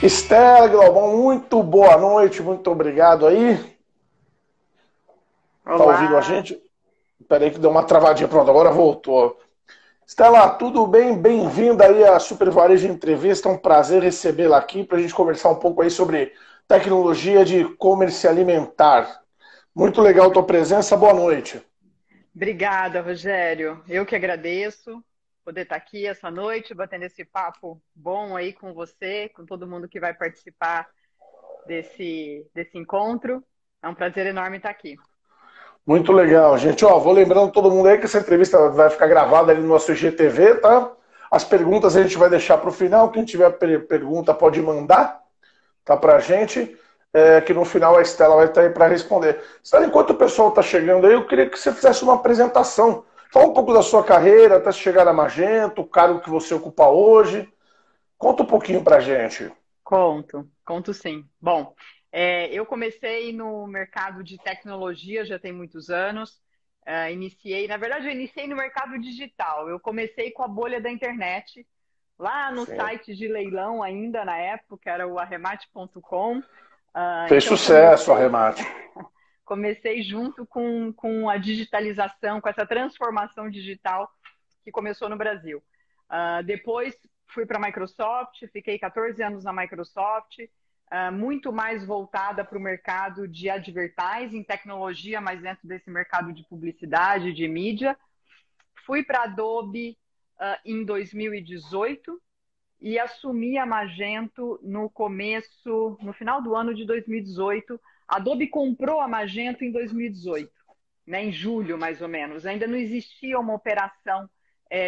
Estela Glaubon, muito boa noite, muito obrigado aí. Tá ouvindo a Olá, gente? Espera aí que deu uma travadinha, pronto, agora voltou. Estela, tudo bem? Bem-vinda aí à Super Varejo Entrevista, é um prazer recebê-la aqui para a gente conversar um pouco aí sobre tecnologia de e-commerce alimentar. Muito legal a tua presença, boa noite. obrigada, Rogério. Eu que agradeço poder estar aqui essa noite, batendo esse papo bom aí com você, com todo mundo que vai participar desse encontro. É um prazer enorme estar aqui. Muito legal, gente. Ó, vou lembrando todo mundo aí que essa entrevista vai ficar gravada ali no nosso IGTV, tá? As perguntas a gente vai deixar para o final. Quem tiver pergunta pode mandar, tá, pra gente, que no final a Estela vai estar aí para responder. Estela, enquanto o pessoal está chegando aí, eu queria que você fizesse uma apresentação. Fala um pouco da sua carreira, até chegar na Magento, o cargo que você ocupa hoje. Conta um pouquinho pra gente. Conto sim. Bom, eu comecei no mercado de tecnologia já tem muitos anos. Na verdade, eu iniciei no mercado digital. Eu comecei com a bolha da internet, lá no Sim. site de leilão ainda na época, que era o arremate.com. Fez Então sucesso, Arremate. comecei junto com a digitalização, com essa transformação digital que começou no Brasil. Depois fui para a Microsoft, fiquei 14 anos na Microsoft, muito mais voltada para o mercado de advertising, tecnologia, mas dentro desse mercado de publicidade, de mídia. Fui para a Adobe em 2018 e assumi a Magento no final do ano de 2018. A Adobe comprou a Magento em 2018, né, em julho mais ou menos. Ainda não existia uma operação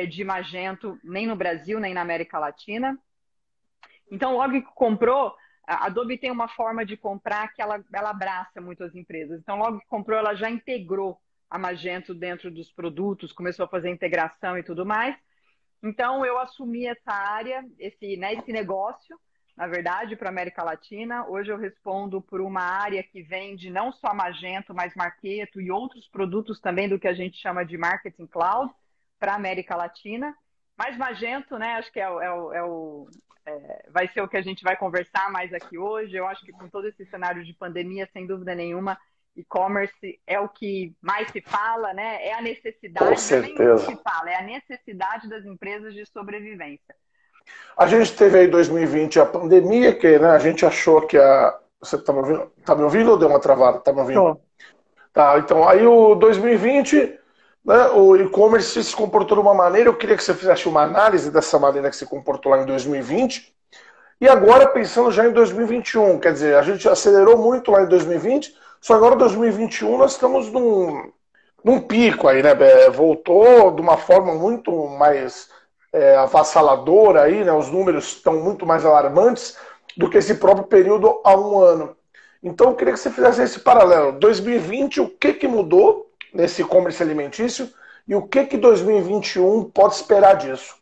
de Magento nem no Brasil, nem na América Latina. Então, logo que comprou, a Adobe tem uma forma de comprar que ela abraça muito as empresas. Então, logo que comprou, ela já integrou a Magento dentro dos produtos, começou a fazer integração e tudo mais. Então, eu assumi essa área, esse negócio, na verdade, para a América Latina. Hoje eu respondo por uma área que vende não só Magento, mas Marketo e outros produtos também do que a gente chama de Marketing Cloud para a América Latina. Mas Magento, né, acho que vai ser o que a gente vai conversar mais aqui hoje. Eu acho que com todo esse cenário de pandemia, sem dúvida nenhuma, e-commerce é o que mais se fala, né? É a Com necessidade, não é nem o que certeza. se fala, é a necessidade das empresas de sobrevivência. A gente teve aí em 2020 a pandemia, que né, a gente achou que a. Você tá me ouvindo? Tá me ouvindo ou deu uma travada? Tá me ouvindo? Tô. Tá, então aí o 2020, né, o e-commerce se comportou de uma maneira, eu queria que você fizesse uma análise dessa maneira que se comportou lá em 2020, e agora pensando já em 2021, quer dizer, a gente acelerou muito lá em 2020, só agora em 2021 nós estamos num pico aí, né? Voltou de uma forma muito mais avassaladora aí, né? Os números estão muito mais alarmantes do que esse próprio período há um ano. Então eu queria que você fizesse esse paralelo. 2020, o que, que mudou nesse e-commerce alimentício e o que 2021 pode esperar disso?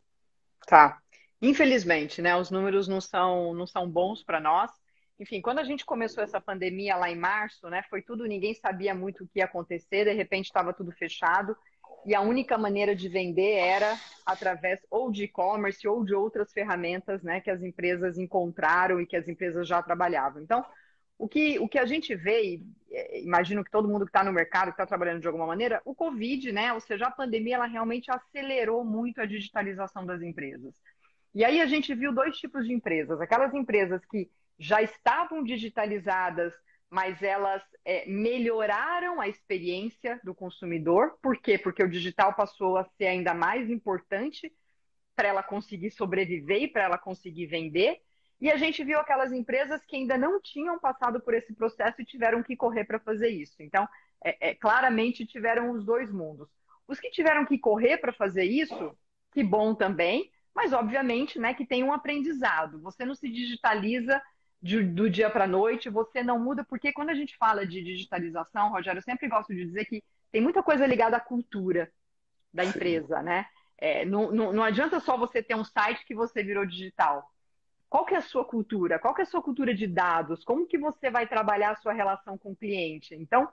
Tá. Infelizmente, né, os números não são bons para nós. Enfim, quando a gente começou essa pandemia lá em março, né, foi tudo, ninguém sabia muito o que ia acontecer, de repente estava tudo fechado, e a única maneira de vender era através ou de e-commerce ou de outras ferramentas, né, que as empresas encontraram e que as empresas já trabalhavam. Então, o que a gente vê, e imagino que todo mundo que está no mercado, que está trabalhando de alguma maneira, o Covid, né? Ou seja, a pandemia, ela realmente acelerou muito a digitalização das empresas. E aí a gente viu dois tipos de empresas. Aquelas empresas que já estavam digitalizadas, mas elas melhoraram a experiência do consumidor. Por quê? Porque o digital passou a ser ainda mais importante para ela conseguir sobreviver e para ela conseguir vender. E a gente viu aquelas empresas que ainda não tinham passado por esse processo e tiveram que correr para fazer isso. Então, claramente tiveram os dois mundos. Os que tiveram que correr para fazer isso, que bom também, mas obviamente, né, que tem um aprendizado. Você não se digitaliza do dia para a noite, você não muda, porque quando a gente fala de digitalização, Rogério, eu sempre gosto de dizer que tem muita coisa ligada à cultura da Sim. empresa, né? Não adianta só você ter um site que você virou digital. Qual que é a sua cultura? Qual que é a sua cultura de dados? Como que você vai trabalhar a sua relação com o cliente? Então,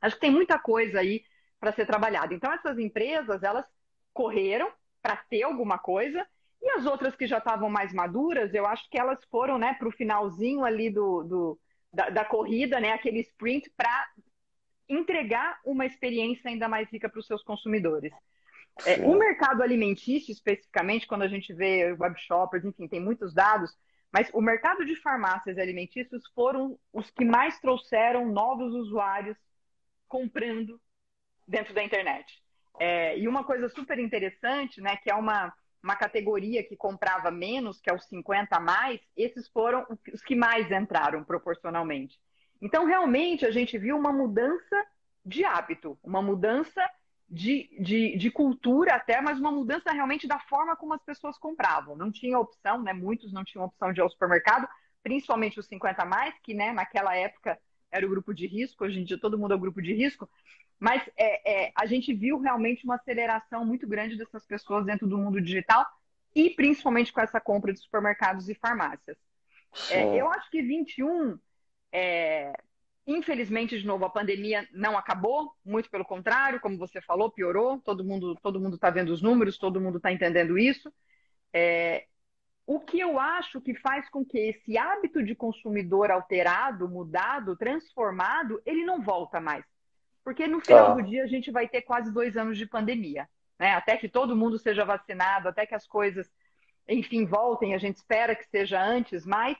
acho que tem muita coisa aí para ser trabalhada. Então, essas empresas, elas correram para ter alguma coisa E as outras que já estavam mais maduras, eu acho que elas foram, né, para o finalzinho ali da corrida, né, aquele sprint, para entregar uma experiência ainda mais rica para os seus consumidores. O Sim. mercado alimentício, especificamente, quando a gente vê web shoppers, enfim, tem muitos dados, mas o mercado de farmácias e alimentícios foram os que mais trouxeram novos usuários comprando dentro da internet. E uma coisa super interessante, né, que é uma categoria que comprava menos, que é os 50 a mais, esses foram os que mais entraram proporcionalmente. Então, realmente, a gente viu uma mudança de hábito, uma mudança de cultura até, mas uma mudança realmente da forma como as pessoas compravam. Não tinha opção, né? Muitos não tinham opção de ir ao supermercado, principalmente os 50 a mais, que, né, naquela época era o grupo de risco, hoje em dia todo mundo é o grupo de risco, mas a gente viu realmente uma aceleração muito grande dessas pessoas dentro do mundo digital e principalmente com essa compra de supermercados e farmácias. Sim. Eu acho que 21, infelizmente, de novo, a pandemia não acabou, muito pelo contrário, como você falou, piorou, todo mundo está vendo os números, todo mundo está entendendo isso. O que eu acho que faz com que esse hábito de consumidor alterado, mudado, transformado, ele não volta mais. Porque no final do Tá. dia a gente vai ter quase 2 anos de pandemia, né? Até que todo mundo seja vacinado, até que as coisas, enfim, voltem, a gente espera que seja antes, mas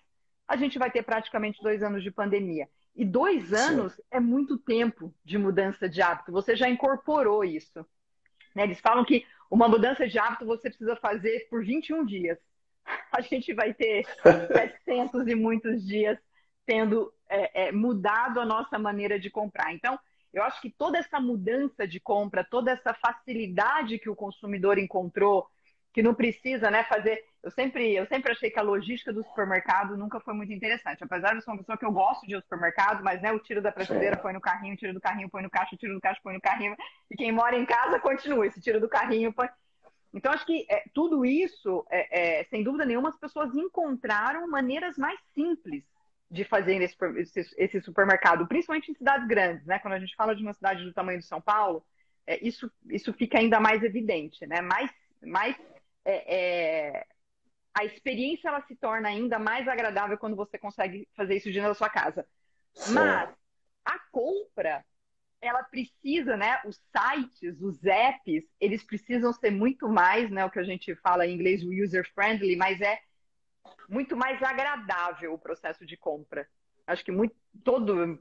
a gente vai ter praticamente 2 anos de pandemia. E dois Sim. anos é muito tempo de mudança de hábito. Você já incorporou isso, né? Eles falam que uma mudança de hábito você precisa fazer por 21 dias. A gente vai ter 700 e muitos dias tendo mudado a nossa maneira de comprar. Então, eu acho que toda essa mudança de compra, toda essa facilidade que o consumidor encontrou, que não precisa, né, fazer. Eu sempre achei que a logística do supermercado nunca foi muito interessante. Apesar de eu ser uma pessoa que eu gosto de ir ao supermercado, mas, né, o tiro da prateleira Sim. põe no carrinho, o tiro do carrinho põe no caixa, o tiro do caixa põe no carrinho. E quem mora em casa continua. Esse tiro do carrinho põe. Então, acho que tudo isso, sem dúvida nenhuma, as pessoas encontraram maneiras mais simples de fazer esse supermercado, principalmente em cidades grandes, né? Quando a gente fala de uma cidade do tamanho de São Paulo, isso fica ainda mais evidente, né? Mais a experiência ela se torna ainda mais agradável quando você consegue fazer isso dentro da sua casa. Sim. Mas a compra ela precisa, né? Os sites, os apps, eles precisam ser muito mais, né? O que a gente fala em inglês, user-friendly, mas é muito mais agradável o processo de compra. Acho que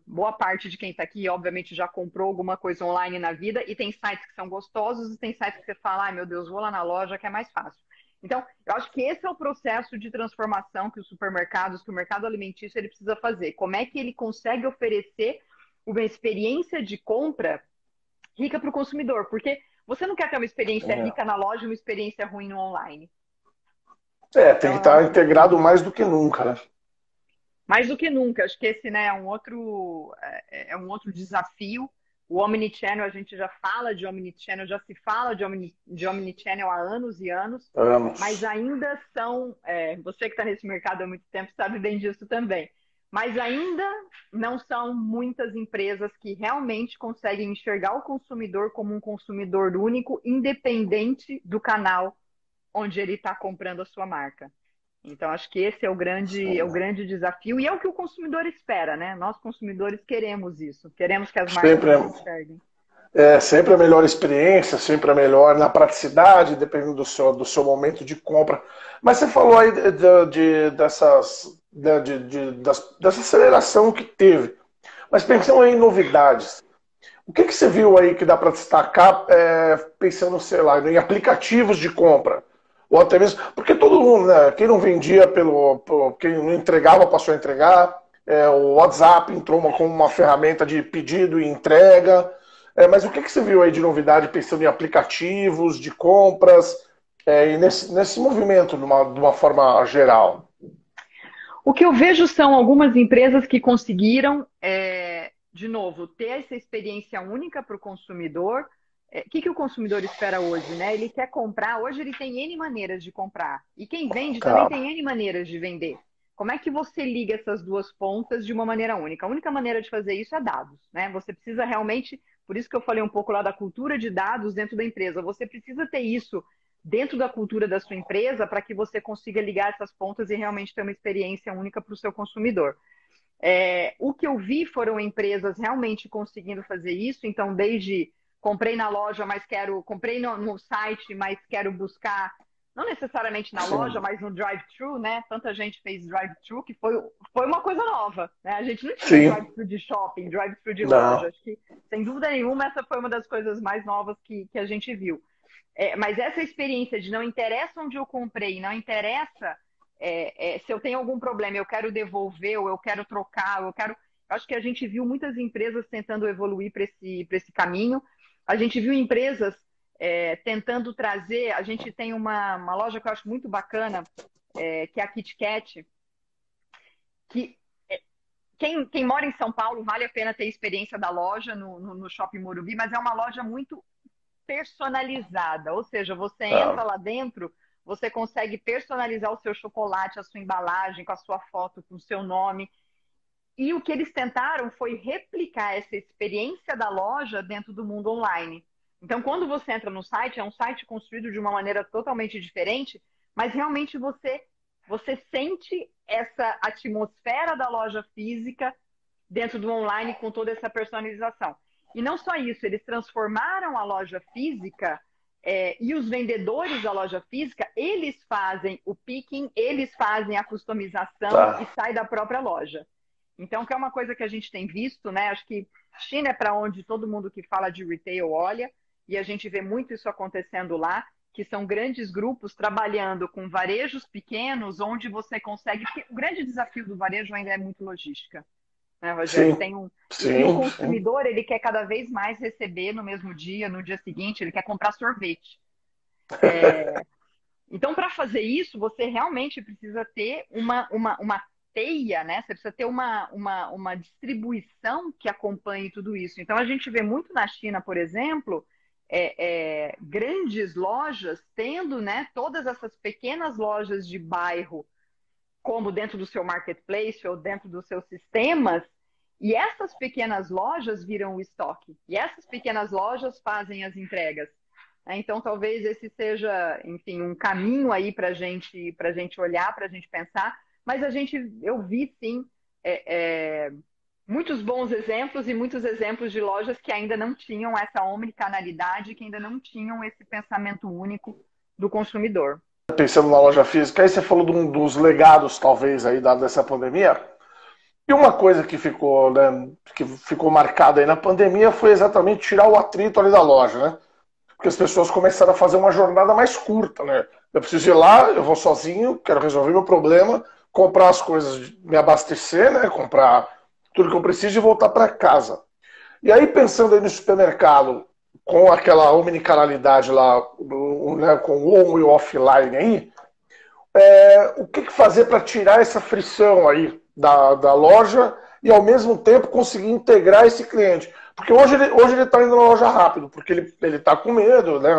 boa parte de quem está aqui, obviamente, já comprou alguma coisa online na vida e tem sites que são gostosos e tem sites que você fala, ai meu Deus, vou lá na loja que é mais fácil. Então, eu acho que esse é o processo de transformação que os supermercados, que o mercado alimentício, ele precisa fazer. Como é que ele consegue oferecer uma experiência de compra rica para o consumidor? Porque você não quer ter uma experiência É. rica na loja e uma experiência ruim no online. Tem Então, que eu estar acho integrado mais do que nunca, né? mais do que nunca, acho que esse, né, é um outro desafio. O Omnichannel, a gente já fala de Omnichannel, já se fala de Omnichannel há anos e anos, mas Anos. ainda você que está nesse mercado há muito tempo sabe bem disso também, mas ainda não são muitas empresas que realmente conseguem enxergar o consumidor como um consumidor único, independente do canal onde ele está comprando a sua marca. Então, acho que esse é o grande desafio e é o que o consumidor espera, né? Nós, consumidores, queremos isso. Queremos que as marcas Sempre, nos enxerguem. sempre a melhor experiência, sempre a melhor na praticidade, dependendo do seu momento de compra. Mas você falou aí dessa aceleração que teve. Mas pensando em novidades, o que você viu aí que dá para destacar, pensando, sei lá, em aplicativos de compra? Ou até mesmo. Porque todo mundo, né? Quem não vendia quem não entregava passou a entregar. O WhatsApp entrou como uma ferramenta de pedido e entrega. Mas o que você viu aí de novidade pensando em aplicativos, de compras, e nesse movimento de uma forma geral? O que eu vejo são algumas empresas que conseguiram, de novo, ter essa experiência única para o consumidor. O que o consumidor espera hoje, né? Ele quer comprar, hoje ele tem N maneiras de comprar. E quem vende também Tá. tem N maneiras de vender. Como é que você liga essas duas pontas de uma maneira única? A única maneira de fazer isso é dados, né? Você precisa realmente, por isso que eu falei um pouco lá da cultura de dados dentro da empresa, você precisa ter isso dentro da cultura da sua empresa para que você consiga ligar essas pontas e realmente ter uma experiência única para o seu consumidor. O que eu vi foram empresas realmente conseguindo fazer isso, então desde comprei na loja, mas comprei no site, mas quero buscar, não necessariamente na loja, Sim, mas no drive-thru, né? Tanta gente fez drive-thru que foi uma coisa nova, né? A gente não tinha sim, drive-thru de shopping, drive-thru de loja. não, Acho que, sem dúvida nenhuma, essa foi uma das coisas mais novas que a gente viu. Mas essa experiência de não interessa onde eu comprei, não interessa se eu tenho algum problema, eu quero devolver, ou eu quero trocar, acho que a gente viu muitas empresas tentando evoluir para esse caminho. A gente viu empresas tentando trazer. A gente tem uma loja que eu acho muito bacana, que é a Kit Kat, que quem mora em São Paulo vale a pena ter a experiência da loja no Shopping Morumbi, mas é uma loja muito personalizada, ou seja, você entra não. lá dentro, você consegue personalizar o seu chocolate, a sua embalagem, com a sua foto, com o seu nome. E o que eles tentaram foi replicar essa experiência da loja dentro do mundo online. Então, quando você entra no site, é um site construído de uma maneira totalmente diferente, mas realmente você sente essa atmosfera da loja física dentro do online com toda essa personalização. E não só isso, eles transformaram a loja física e os vendedores da loja física, eles fazem o picking, eles fazem a customização e Tá. sai da própria loja. Então, que é uma coisa que a gente tem visto, né? Acho que China é para onde todo mundo que fala de retail olha, e a gente vê muito isso acontecendo lá, que são grandes grupos trabalhando com varejos pequenos, onde você consegue. Porque o grande desafio do varejo ainda é muito logística, né, Rogério? Sim, E o sim, sim. consumidor, ele quer cada vez mais receber no mesmo dia, no dia seguinte, ele quer comprar sorvete. Então, para fazer isso, você realmente precisa ter uma teia, né? Você precisa ter uma distribuição que acompanhe tudo isso. Então, a gente vê muito na China, por exemplo, grandes lojas tendo, né, todas essas pequenas lojas de bairro como dentro do seu marketplace ou dentro dos seus sistemas, e essas pequenas lojas viram o estoque, e essas pequenas lojas fazem as entregas. Então, talvez esse seja, enfim, um caminho aí para gente olhar, para a gente pensar, mas eu vi sim muitos bons exemplos e muitos exemplos de lojas que ainda não tinham essa omnicanalidade, que ainda não tinham esse pensamento único do consumidor. Pensando na loja física, aí você falou dos legados, talvez, aí, dado essa pandemia. E uma coisa que ficou, né, que ficou marcada aí na pandemia foi exatamente tirar o atrito ali da loja, né? Porque as pessoas começaram a fazer uma jornada mais curta, né? Eu preciso ir lá, eu vou sozinho, quero resolver meu problema, comprar as coisas, me abastecer, né? Comprar tudo que eu preciso e voltar para casa. E aí, pensando aí no supermercado, com aquela omnicanalidade lá, né, com o on e o offline aí, o que fazer para tirar essa frição aí da loja e ao mesmo tempo conseguir integrar esse cliente? Porque hoje ele está indo na loja rápido, porque ele está com medo, né?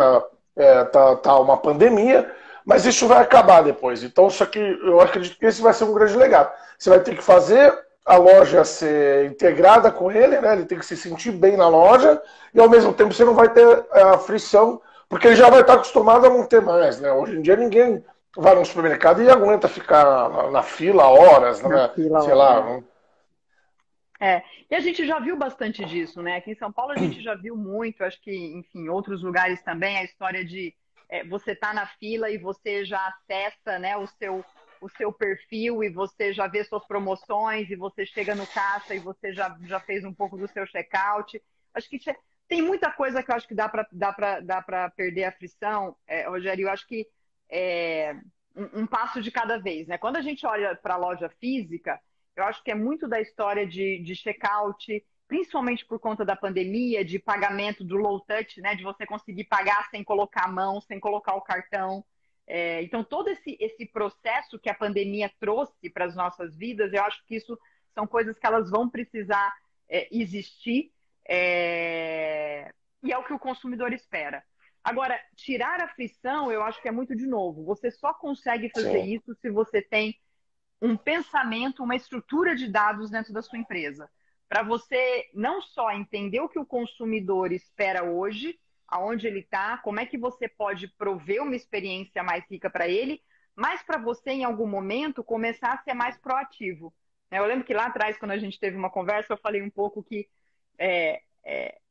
Tá uma pandemia, mas isso vai acabar depois. Então, isso aqui, eu acredito que esse vai ser um grande legado. Você vai ter que fazer a loja ser integrada com ele, né? Ele tem que se sentir bem na loja e ao mesmo tempo você não vai ter a frição, porque ele já vai estar acostumado a não ter mais, né? Hoje em dia ninguém vai no supermercado e aguenta ficar na fila horas, Na né? fila, Sei olha. lá. E a gente já viu bastante disso, né? Aqui em São Paulo a gente já viu muito, acho que, enfim, em outros lugares também, a história de você tá na fila e você já acessa, né, o seu perfil e você já vê suas promoções e você chega no caixa e você já fez um pouco do seu checkout. Acho que tem muita coisa que eu acho que dá para perder a frição, Rogério. Eu acho que é, um passo de cada vez, né? Quando a gente olha para a loja física, eu acho que é muito da história de check-out, principalmente por conta da pandemia, de pagamento do low touch, né? De você conseguir pagar sem colocar a mão, sem colocar o cartão. Então, todo esse processo que a pandemia trouxe para as nossas vidas, eu acho que isso são coisas que elas vão precisar existir, e é o que o consumidor espera. Agora, tirar a frição, eu acho que é muito de novo. Você só consegue fazer Sim, isso se você tem um pensamento, uma estrutura de dados dentro da sua empresa. Para você não só entender o que o consumidor espera hoje, aonde ele está, como é que você pode prover uma experiência mais rica para ele, mas para você, em algum momento, começar a ser mais proativo. Eu lembro que lá atrás, quando a gente teve uma conversa, eu falei um pouco que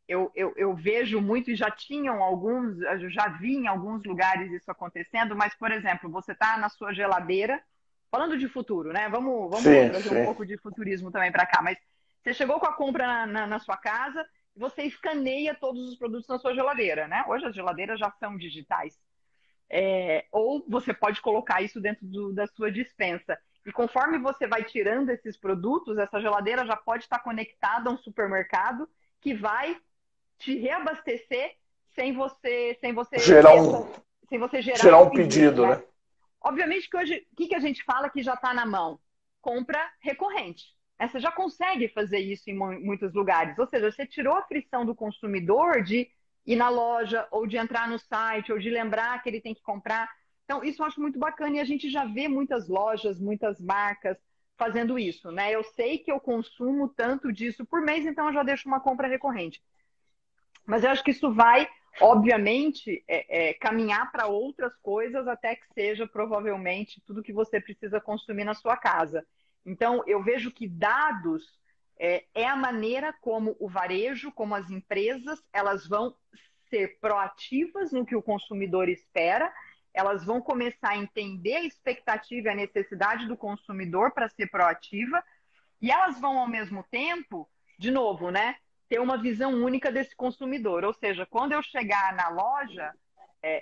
eu vejo muito, e já tinham alguns, eu já vi em alguns lugares isso acontecendo, mas, por exemplo, você está na sua geladeira, falando de futuro, né? Vamos Sim, trazer um sim. pouco de futurismo também para cá, mas você chegou com a compra na sua casa e você escaneia todos os produtos na sua geladeira, né? Hoje as geladeiras já são digitais. Ou você pode colocar isso dentro da sua despensa. E conforme você vai tirando esses produtos, essa geladeira já pode estar conectada a um supermercado que vai te reabastecer Gerar um, sem você gerar gerar esse um pedido, pedido, né? né? Obviamente que hoje, o que a gente fala que já está na mão? Compra recorrente. Você já consegue fazer isso em muitos lugares. Ou seja, você tirou a frição do consumidor de ir na loja, ou de entrar no site, ou de lembrar que ele tem que comprar. Então, isso eu acho muito bacana e a gente já vê muitas lojas, muitas marcas fazendo isso, né? Eu sei que eu consumo tanto disso por mês, então eu já deixo uma compra recorrente. Mas eu acho que isso vai, obviamente, caminhar para outras coisas até que seja provavelmente tudo que você precisa consumir na sua casa. Então, eu vejo que dados é a maneira como o varejo, como as empresas, elas vão ser proativas no que o consumidor espera, elas vão começar a entender a expectativa e a necessidade do consumidor para ser proativa, e elas vão, ao mesmo tempo, de novo, né, ter uma visão única desse consumidor. Ou seja, quando eu chegar na loja,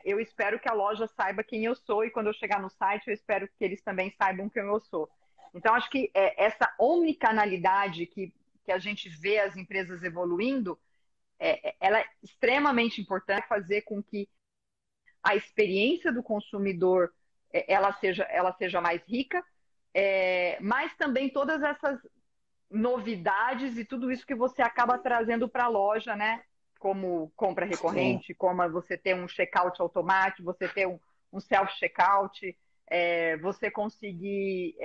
eu espero que a loja saiba quem eu sou, e quando eu chegar no site, eu espero que eles também saibam quem eu sou. Então, acho que essa omnicanalidade que a gente vê as empresas evoluindo, ela é extremamente importante fazer com que a experiência do consumidor ela seja mais rica, mas também todas essas novidades e tudo isso que você acaba trazendo para a loja, né? Como compra Sim. recorrente, como você ter um checkout automático, você ter um self-checkout, você conseguir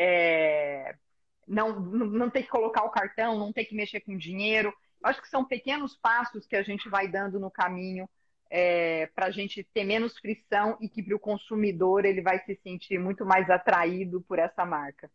não ter que colocar o cartão, não ter que mexer com dinheiro. Eu acho que são pequenos passos que a gente vai dando no caminho para a gente ter menos frição e que para o consumidor ele vai se sentir muito mais atraído por essa marca.